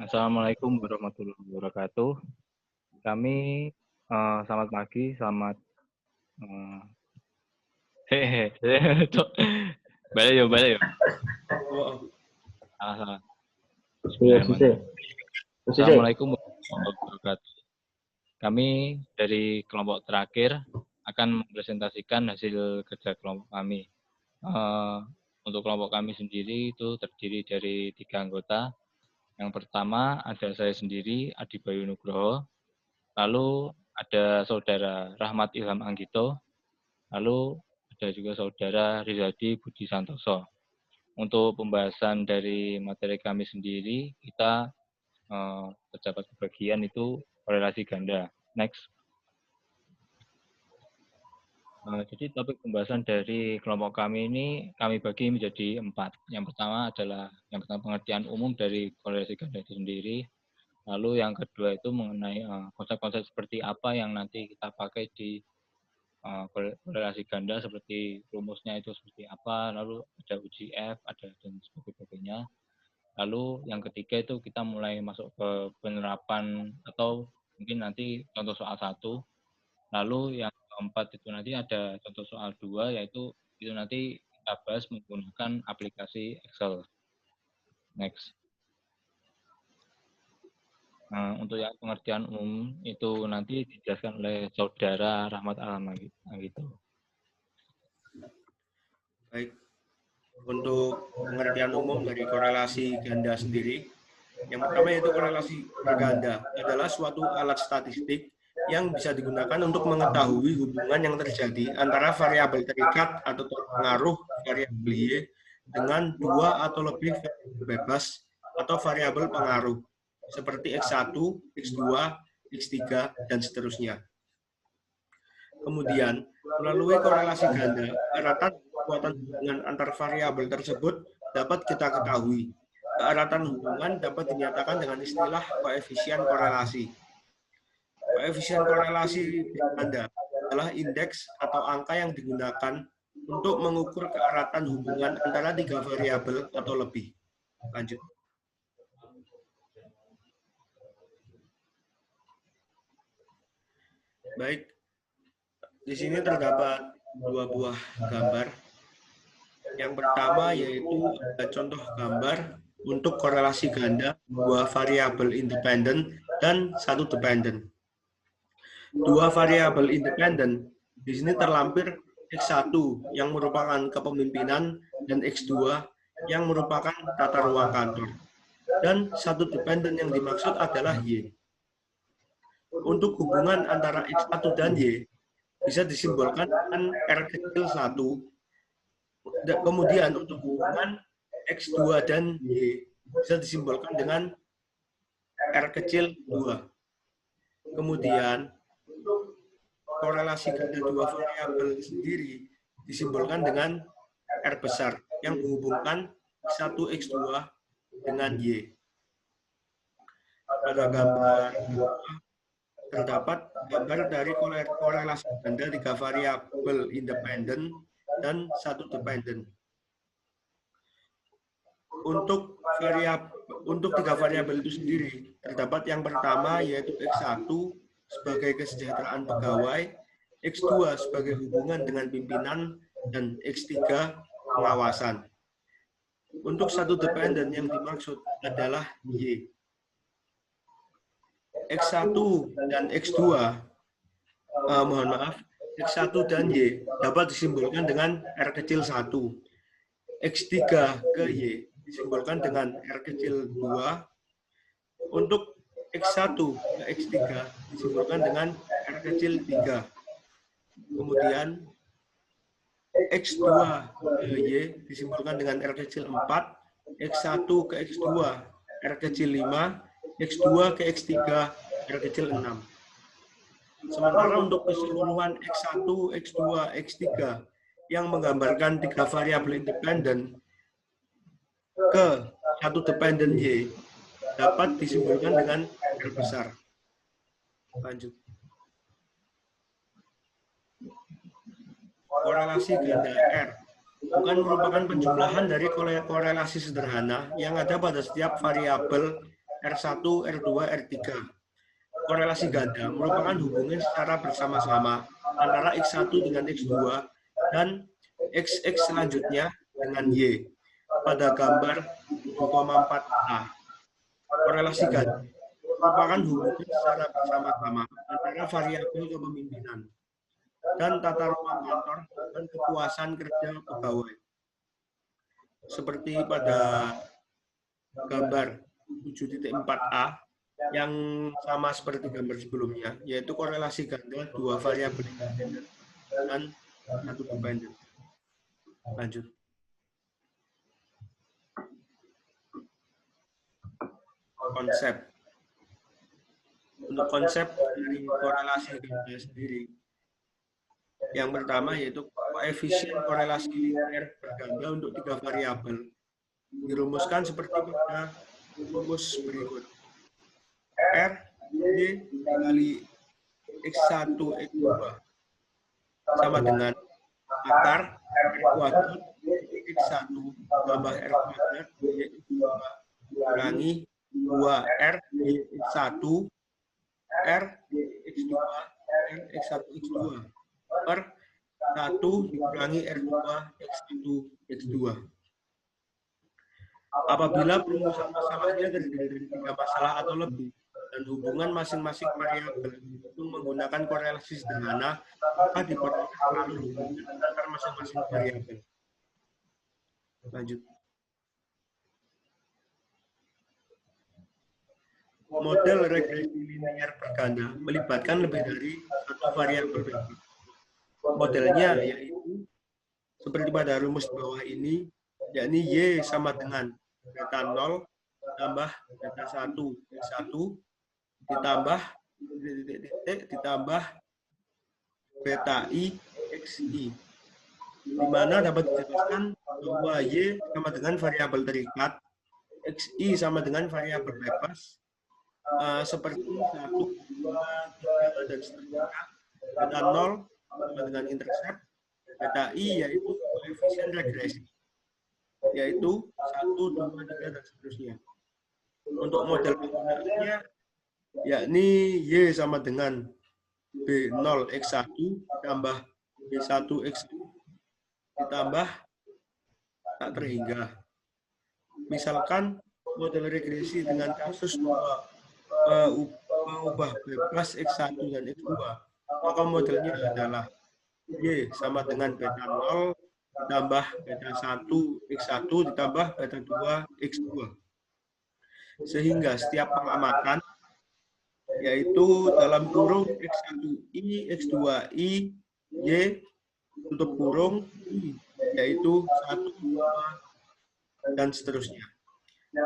Assalamualaikum warahmatullahi wabarakatuh. Kami selamat pagi, selamat Cok. Balik yuk. Salah. Bismillahirrahmanirrahim. Assalamualaikum warahmatullahi wabarakatuh. Kami dari kelompok terakhir akan mempresentasikan hasil kerja kelompok kami. Untuk kelompok kami sendiri itu terdiri dari 3 anggota. Yang pertama ada saya sendiri, Adi Bayu Nugroho. Lalu ada saudara Rahmat Ilham Anggito. Lalu ada juga saudara Rizadi Budi Santoso. Untuk pembahasan dari materi kami sendiri, kita terdapat bagian itu korelasi ganda. Next. Jadi topik pembahasan dari kelompok kami ini kami bagi menjadi 4. Yang pertama adalah pengertian umum dari korelasi ganda itu sendiri. Lalu yang kedua itu mengenai konsep-konsep seperti apa yang nanti kita pakai di korelasi ganda, seperti rumusnya itu seperti apa, lalu ada UGF, ada dan sebagainya. Lalu yang ketiga itu kita mulai masuk ke penerapan atau mungkin nanti contoh soal 1. Lalu yang keempat itu nanti ada contoh soal 2, yaitu itu nanti kita bahas menggunakan aplikasi Excel. Next. Untuk yang pengertian umum itu nanti dijelaskan oleh saudara Rahmat Ilham Anggito. Baik, untuk pengertian umum dari korelasi ganda sendiri, yang pertama yaitu korelasi berganda adalah suatu alat statistik yang bisa digunakan untuk mengetahui hubungan yang terjadi antara variabel terikat atau terpengaruh variabel Y dengan 2 atau lebih variabel bebas atau variabel pengaruh seperti X1, X2, X3, dan seterusnya. Kemudian, melalui korelasi ganda, keeratan kekuatan hubungan antar variabel tersebut dapat kita ketahui. Keeratan hubungan dapat dinyatakan dengan istilah koefisien korelasi. Koefisien korelasi ganda adalah indeks atau angka yang digunakan untuk mengukur keeratan hubungan antara 3 variabel atau lebih. Lanjut. Baik, di sini terdapat 2 buah gambar. Yang pertama yaitu contoh gambar untuk korelasi ganda 2 variabel independen dan 1 dependen. 2 variabel independen di sini terlampir X1 yang merupakan kepemimpinan dan X2 yang merupakan tata ruang kantor. Dan 1 dependen yang dimaksud adalah Y. Untuk hubungan antara X1 dan Y bisa disimbolkan dengan R kecil 1. Kemudian untuk hubungan X2 dan Y bisa disimbolkan dengan R kecil 2. Kemudian korelasi ganda 2 variabel sendiri disimbolkan dengan R besar yang menghubungkan X1 X2 dengan Y. Pada gambar terdapat gambar dari korelasi ganda 3 variabel independen dan 1 dependen. Untuk 3 variabel itu sendiri, terdapat yang pertama yaitu X1 sebagai kesejahteraan pegawai, X2 sebagai hubungan dengan pimpinan, dan X3 pengawasan. Untuk 1 dependen yang dimaksud adalah Y. X1 dan X2, X1 dan Y dapat disimbolkan dengan R kecil 1. X3 ke Y disimbolkan dengan R kecil 2. Untuk X1 ke X3 disimbolkan dengan R kecil 3. Kemudian X2 ke Y disimbolkan dengan R kecil 4. X1 ke X2 R kecil 5. X2 ke X3 R kecil 6. Sementara untuk keseluruhan X1, X2, X3 yang menggambarkan 3 variabel independen ke 1 dependen Y dapat disimbolkan dengan R besar. Lanjut. Korelasi ganda R bukan merupakan penjumlahan dari korelasi sederhana yang ada pada setiap variabel R1, R2, R3. Korelasi ganda merupakan hubungan secara bersama-sama antara X1 dengan X2 dan XX selanjutnya dengan Y pada gambar 7,4a. Korelasi ganda merupakan hubungan secara bersama-sama antara variabel kepemimpinan dan tata ruang kantor dan kepuasan kerja pegawai. Seperti pada gambar 7.4a yang sama seperti gambar sebelumnya, yaitu korelasi ganda dua variabel independen dan satu dependen. Lanjut. Konsep. Untuk konsep dari korelasi ganda sendiri, yang pertama yaitu koefisien korelasi linear berganda untuk tiga variabel. Dirumuskan seperti pada rumus berikut. R, Y dikali X1, X2 sama dengan akar R kuadrat X1 tambah R kuadrat X2 kurangi 2R X1 R X2 R X1 X2 per 1 dikurangi R2 X1 X2. Apabila perumusan masalahnya terdiri dari tiga masalah atau lebih, dan hubungan masing-masing variabel itu menggunakan korelasi sederhana, maka diperoleh selalu hubungan antar masing-masing variabel. Lanjut. Model regresi linear berganda melibatkan lebih dari satu variabel bebas. Modelnya yaitu seperti pada rumus di bawah ini, yakni Y sama dengan beta 0 tambah beta 1 X1 ditambah beta I XI, di mana dapat dijelaskan bahwa Y sama dengan variabel terikat, XI sama dengan variabel bebas, seperti 1, 2, 3, dan seterusnya. Beta 0 sama dengan intercept, beta I yaitu koefisien regresi, yaitu 1, 2, 3, dan seterusnya. Untuk model penggunaannya, yakni Y sama dengan B0 X1 ditambah B1 X1 ditambah tak terhingga. Misalkan model regresi dengan kasus mengubah bebas X1 dan X2, maka modelnya adalah Y sama dengan beta 0 ditambah beta 1 X1 ditambah beta 2 X2. Sehingga setiap pengamatan, yaitu dalam kurung X1I, X2I, Y, tutup kurung, I, yaitu 1, 2, dan seterusnya.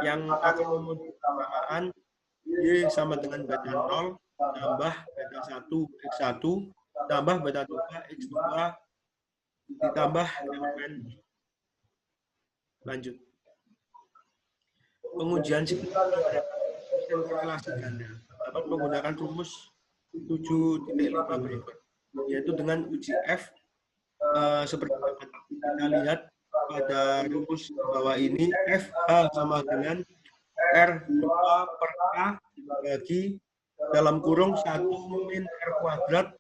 Yang akan memenuhi pengamaan Y sama dengan beta 0 tambah beta 1 X1 tambah beta 2 X2 ditambah elemen. Lanjut. Pengujian korelasi ganda dapat menggunakan rumus 7.5 berikut, yaitu dengan uji F seperti dapat kita lihat pada rumus di bawah ini, FH sama dengan R2 per K dibagi dalam kurung 1 min R kuadrat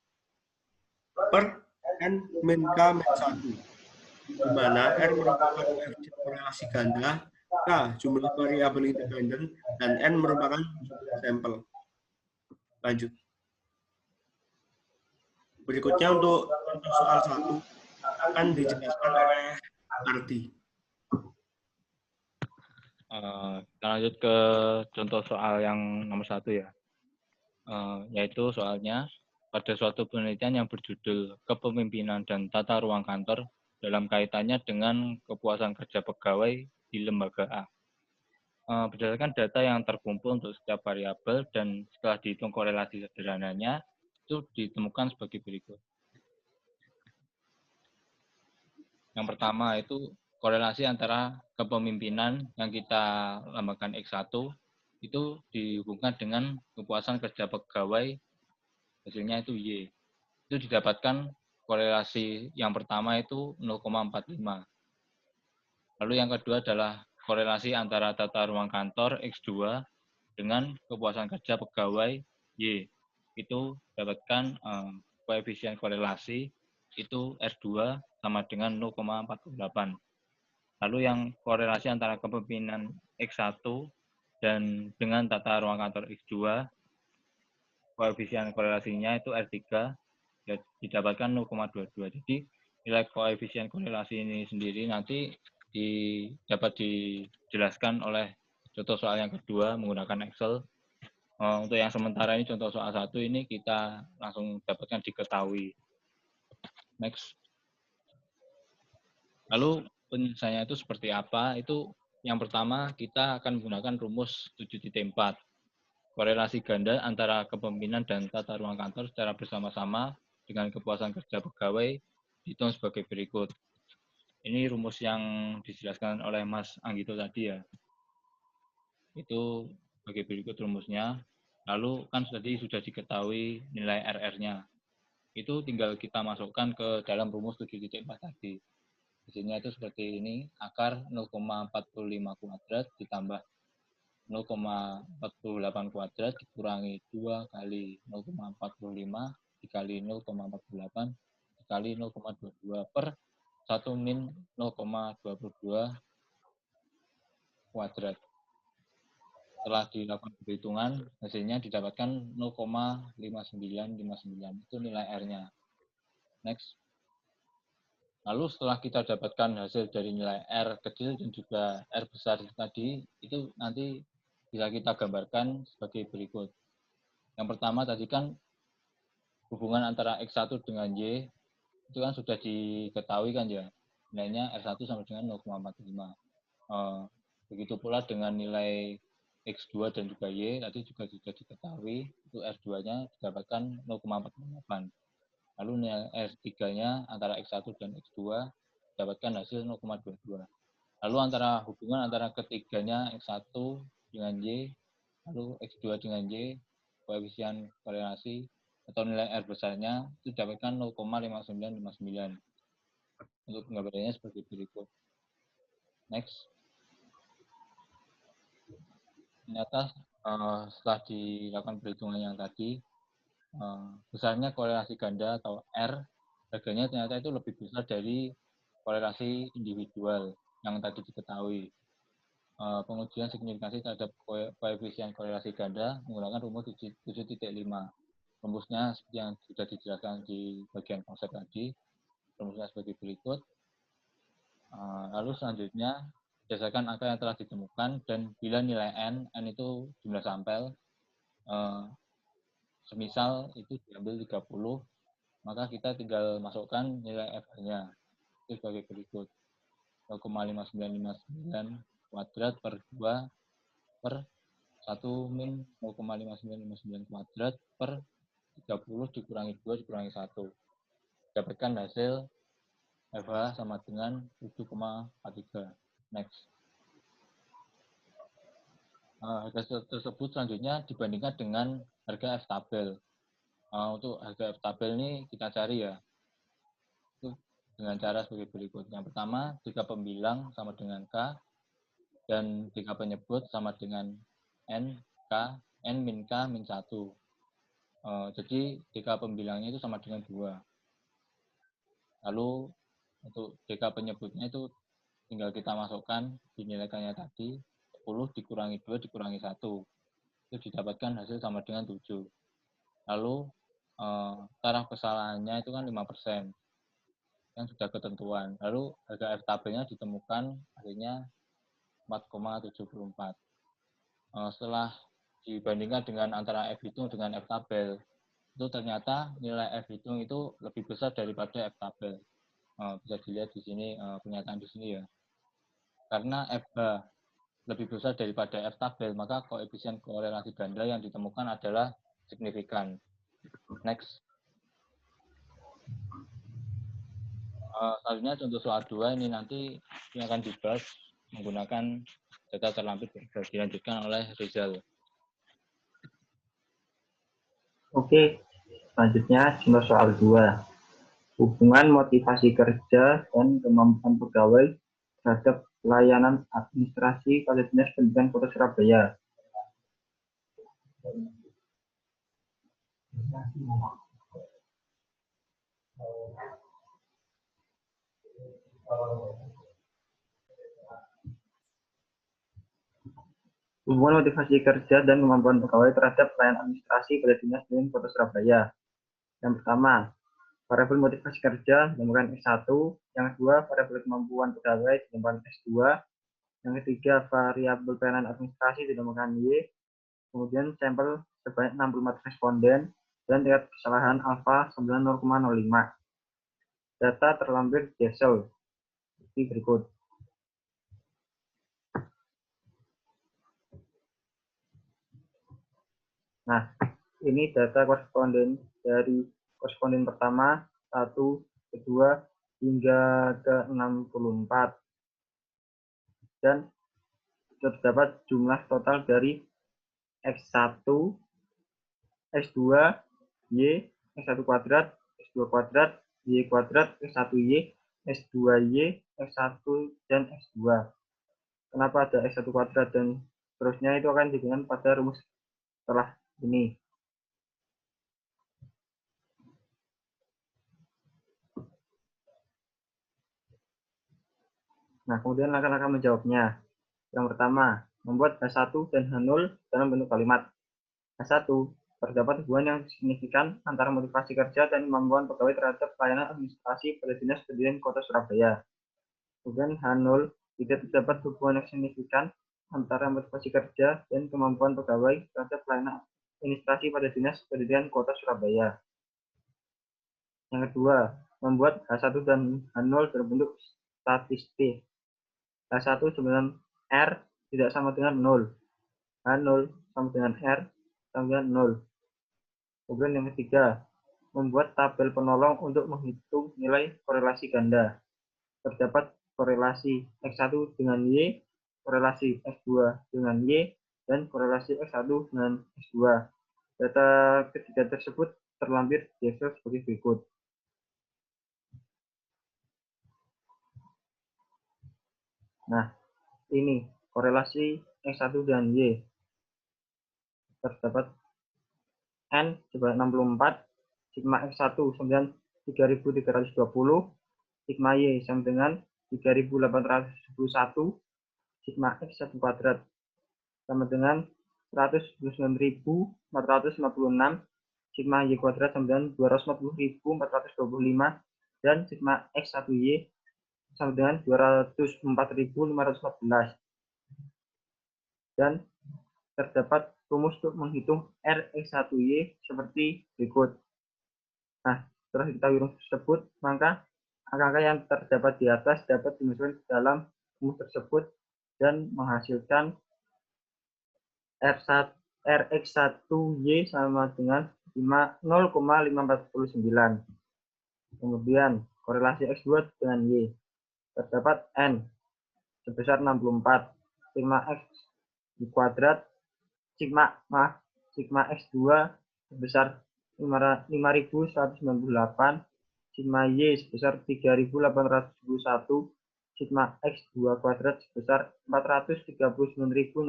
per N min K min 1, di mana R merupakan koefisien korelasi ganda, K jumlah variabel independen, dan N merupakan jumlah sampel. Lanjut. Berikutnya untuk soal 1 akan dijelaskan oleh Arti. Kita lanjut ke contoh soal yang nomor 1 ya. Yaitu soalnya, pada suatu penelitian yang berjudul Kepemimpinan dan Tata Ruang Kantor dalam kaitannya dengan kepuasan kerja pegawai di lembaga A. Berdasarkan data yang terkumpul untuk setiap variabel dan setelah dihitung korelasi sederhananya, itu ditemukan sebagai berikut. Yang pertama itu korelasi antara kepemimpinan yang kita lambangkan X1 itu dihubungkan dengan kepuasan kerja pegawai, hasilnya itu Y. Itu didapatkan korelasi yang pertama itu 0,45. Lalu yang kedua adalah korelasi antara tata ruang kantor X2 dengan kepuasan kerja pegawai Y. Itu dapatkan koefisien korelasi itu R2 sama dengan 0,48. Lalu yang korelasi antara kepemimpinan X1 dan dengan tata ruang kantor X2, koefisien korelasinya itu R3, ya, didapatkan 0,22. Jadi nilai koefisien korelasi ini sendiri nanti dapat dijelaskan oleh contoh soal yang kedua menggunakan Excel. Untuk yang sementara ini contoh soal 1 ini kita langsung dapatkan diketahui. Next. Lalu penyelesaiannya itu seperti apa? Itu yang pertama kita akan menggunakan rumus 7.4. Korelasi ganda antara kepemimpinan dan tata ruang kantor secara bersama-sama dengan kepuasan kerja pegawai dihitung sebagai berikut. Ini rumus yang dijelaskan oleh Mas Anggito tadi ya. Itu sebagai berikut rumusnya. Lalu kan tadi sudah diketahui nilai RR-nya. Itu tinggal kita masukkan ke dalam rumus 7.4 tadi. Hasilnya itu seperti ini, akar 0,45 kuadrat ditambah 0,48 kuadrat dikurangi 2 kali 0,45 dikali 0,48 dikali 0,22 per 1 min 0,22 kuadrat. Setelah dilakukan perhitungan, hasilnya didapatkan 0,5959. Itu nilai R-nya. Next. Lalu setelah kita dapatkan hasil dari nilai R kecil dan juga R besar tadi, itu nanti bisa kita gambarkan sebagai berikut. Yang pertama tadi kan hubungan antara X1 dengan Y, itu kan sudah diketahui kan ya, nilainya R1 sama dengan 0,45. Begitu pula dengan nilai X2 dan juga Y, tadi juga sudah diketahui, itu R2-nya didapatkan 0,48. Lalu nilai R3-nya antara X1 dan X2 dapatkan hasil 0,22. Lalu hubungan antara ketiganya X1 dengan Y, lalu X2 dengan Y, koefisien korelasi atau nilai R besarnya itu dapatkan 0,5959. Untuk penggambarannya seperti berikut. Next. Ternyata setelah dilakukan perhitungan yang tadi, besarnya korelasi ganda atau R, harganya ternyata itu lebih besar dari korelasi individual yang tadi diketahui. Pengujian signifikansi terhadap koefisien korelasi ganda menggunakan rumus 7.5. Rumusnya seperti yang sudah dijelaskan di bagian konsep tadi. Rumusnya sebagai berikut. Lalu selanjutnya, berdasarkan angka yang telah ditemukan dan bila nilai N itu jumlah sampel, semisal itu diambil 30, maka kita tinggal masukkan nilai FH-nya. Itu sebagai berikut. 0,5959 kuadrat per 2 per 1 min 0,5959 kuadrat per 30 dikurangi 2 dikurangi 1. Dapatkan hasil FH sama dengan 7,43. Next. Harga tersebut selanjutnya dibandingkan dengan harga F tabel. Untuk harga F tabel ini kita cari ya. Itu dengan cara sebagai berikut. Yang pertama, jika pembilang sama dengan K dan jika penyebut sama dengan N min K min 1. Jadi jika pembilangnya itu sama dengan 2. Lalu untuk jika penyebutnya itu tinggal kita masukkan dinilaikannya tadi 10 dikurangi 2 dikurangi 1. Itu didapatkan hasil sama dengan 7. Lalu taraf kesalahannya itu kan 5%. Yang sudah ketentuan. Lalu harga F tabelnya ditemukan hasilnya 4,74. Setelah dibandingkan dengan antara F hitung dengan F tabel, itu ternyata nilai F hitung itu lebih besar daripada F tabel. Bisa dilihat di sini pernyataan di sini ya. Karena FH lebih besar daripada F tabel, maka koefisien korelasi ganda yang ditemukan adalah signifikan. Next. Selanjutnya contoh soal 2 ini nanti yang akan dibahas menggunakan data terlampir dilanjutkan oleh Rizal. Oke, selanjutnya contoh soal 2. Hubungan motivasi kerja dan kemampuan pegawai terhadap layanan administrasi Kepala Dinas Pendidikan Kota Surabaya. Hubungan motivasi kerja dan kemampuan pegawai terhadap pelayanan administrasi pada Dinas Pendidikan Kota Surabaya. Yang pertama, variabel motivasi kerja dinamakan S1, yang kedua variabel kemampuan pegawai dinamakan S2, yang ketiga variabel pelayanan administrasi dinamakan Y, kemudian sampel sebanyak 64 responden dan tingkat kesalahan alfa 90,05. Data terlampir di Excel seperti berikut. Nah, ini data koresponden dari koresponden pertama, 1, kedua, hingga ke 64. Dan terdapat jumlah total dari X1, S2, Y, X1 kuadrat, S2 kuadrat, Y kuadrat, X1Y, S2Y, X1, dan S2. Kenapa ada X1 kuadrat dan seterusnya itu akan digunakan pada rumus setelah ini. Nah, kemudian langkah-langkah menjawabnya. Yang pertama, membuat H1 dan H0 dalam bentuk kalimat. H1, terdapat hubungan yang signifikan antara motivasi kerja dan kemampuan pegawai terhadap pelayanan administrasi pada Dinas Pendidikan Kota Surabaya. Kemudian H0, tidak terdapat hubungan yang signifikan antara motivasi kerja dan kemampuan pegawai terhadap pelayanan administrasi pada Dinas Pendidikan Kota Surabaya. Yang kedua, membuat H1 dan H0 berbentuk statistik. H1 dengan R tidak sama dengan 0. H0 sama dengan R sama dengan 0. Kemudian yang ketiga, membuat tabel penolong untuk menghitung nilai korelasi ganda. Terdapat korelasi X1 dengan Y, korelasi S2 dengan Y, dan korelasi X1 dengan S2. Data ketiga tersebut terlampir di Excel sebagai berikut. Nah, ini korelasi X1 dan Y. Terdapat N sebanyak 64, sigma X1 sama dengan 3320, sigma Y sama dengan 3871, sigma X1 kuadrat sama dengan 129.456, sigma Y kuadrat sama dengan 250.425, dan sigma X1Y sama dengan 204.514. Dan terdapat rumus untuk menghitung Rx1Y seperti berikut. Nah, setelah diketahui rumus tersebut, maka angka-angka yang terdapat di atas dapat dimasukkan ke dalam rumus tersebut dan menghasilkan Rx1Y sama dengan 0,549. Kemudian korelasi X2 dengan Y. Terdapat N sebesar 64, sigma X kuadrat, sigma X2 sebesar 5.198, sigma Y sebesar 3.871, sigma X2 kuadrat sebesar 439.610,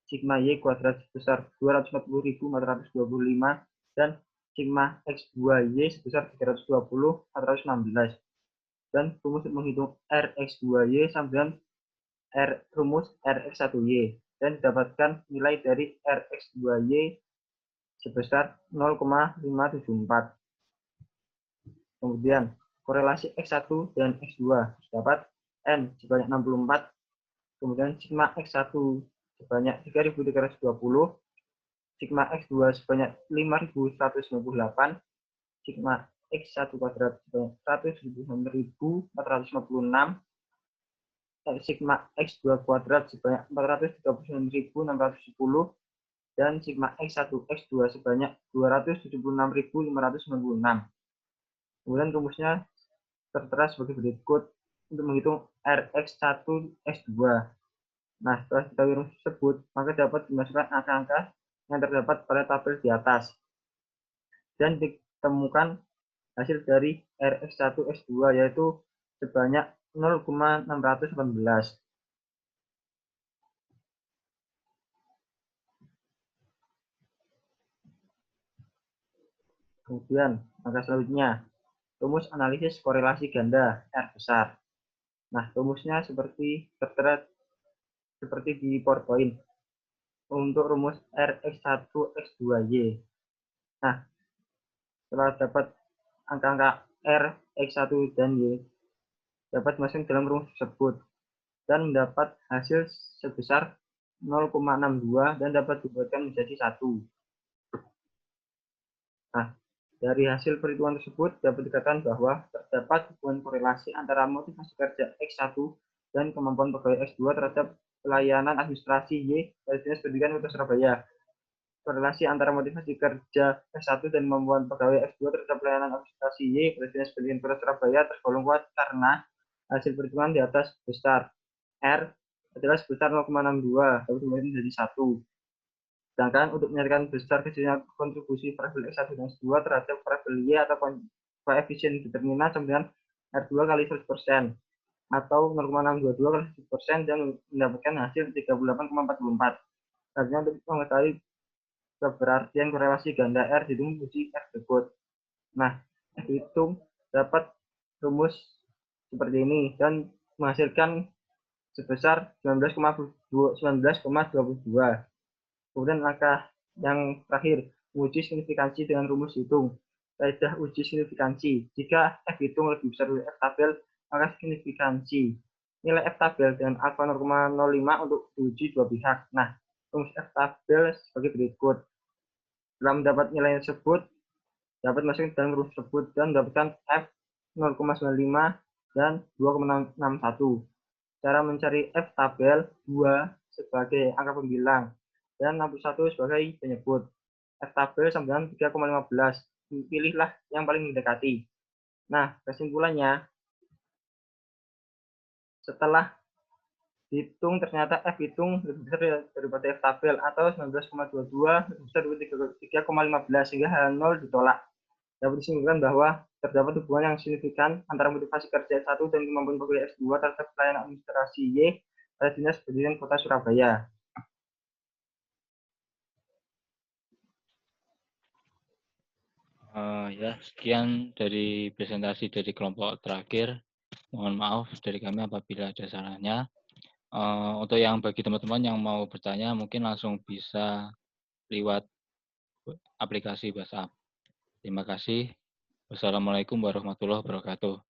sigma Y kuadrat sebesar 240.425, dan sigma X2Y sebesar 320.416. Dan rumus untuk menghitung Rx2Y sama dengan rumus Rx1Y, dan didapatkan nilai dari Rx2Y sebesar 0,574. Kemudian korelasi X1 dan X2 dapat N sebanyak 64, kemudian sigma X1 sebanyak 3.320, sigma X2 sebanyak 5.198, sigma X1 kuadrat sebanyak 109.456, sigma X2 kuadrat sebanyak 439.610, dan sigma X1 X2 sebanyak 276.596. Kemudian rumusnya tertera sebagai berikut untuk menghitung Rx1 X2. Nah, setelah diketahui rumus tersebut, maka dapat dimasukkan angka-angka yang terdapat pada tabel di atas dan ditemukan hasil dari Rx1 X2 yaitu sebanyak 0,618. Kemudian, langkah selanjutnya, rumus analisis korelasi ganda R besar. Nah, rumusnya seperti tertera seperti di PowerPoint. Untuk rumus Rx1, X2Y. Nah, setelah dapat angka-angka R, X1, dan Y, dapat masuk dalam rumus tersebut dan mendapat hasil sebesar 0,62 dan dapat dibuatkan menjadi 1. Nah, dari hasil perhitungan tersebut dapat dikatakan bahwa terdapat hubungan korelasi antara motivasi kerja X1 dan kemampuan pegawai X2 terhadap pelayanan administrasi Y pada Dinas Pendidikan Kota Surabaya. Korelasi antara motivasi kerja X1 dan kemampuan pegawai X2 terhadap pelayanan administrasi Y pada Dinas Pendidikan Kota Surabaya tergolong kuat karena hasil perhitungan di atas besar R adalah sebesar 0,62 dapat dibagi menjadi 1. Sedangkan untuk menyatakan besar kecilnya kontribusi variabel X1 dan X2 terhadap variabel Y atau koefisien determinan sama dengan R2 kali 100% atau 0,622 kali 100% dan mendapatkan hasil 38,44. Artinya untuk mengetahui keberartian korelasi ganda R dihitung uji F berikut. Nah, F hitung dapat rumus seperti ini dan menghasilkan sebesar 19,22. Kemudian langkah yang terakhir, uji signifikansi dengan rumus hitung. Kaidah uji signifikansi. Jika F hitung lebih besar dari F tabel, maka signifikansi nilai F tabel dengan alfa 0,05 untuk diuji dua pihak. Nah, rumus F tabel sebagai berikut. Setelah mendapat nilai tersebut, dapat masuk dalam rumus tersebut dan mendapatkan F 0,95 dan 2,61. Cara mencari F tabel 2 sebagai angka pembilang dan 61 sebagai penyebut. F tabel sama dengan 3,15. Pilihlah yang paling mendekati. Nah, kesimpulannya, setelah hitung ternyata F hitung lebih besar daripada F tabel atau 19,22 lebih besar dari 3,15 sehingga hal 0 ditolak. Dapat disimpulkan bahwa terdapat hubungan yang signifikan antara motivasi kerja S1 dan kemampuan pegawai S2 terhadap pelayanan administrasi Y pada Dinas Pendidikan Kota Surabaya. Ya, sekian dari presentasi dari kelompok terakhir. Mohon maaf dari kami apabila ada salahnya. Untuk yang bagi teman-teman yang mau bertanya, mungkin langsung bisa lewat aplikasi WhatsApp. Terima kasih. Wassalamualaikum warahmatullahi wabarakatuh.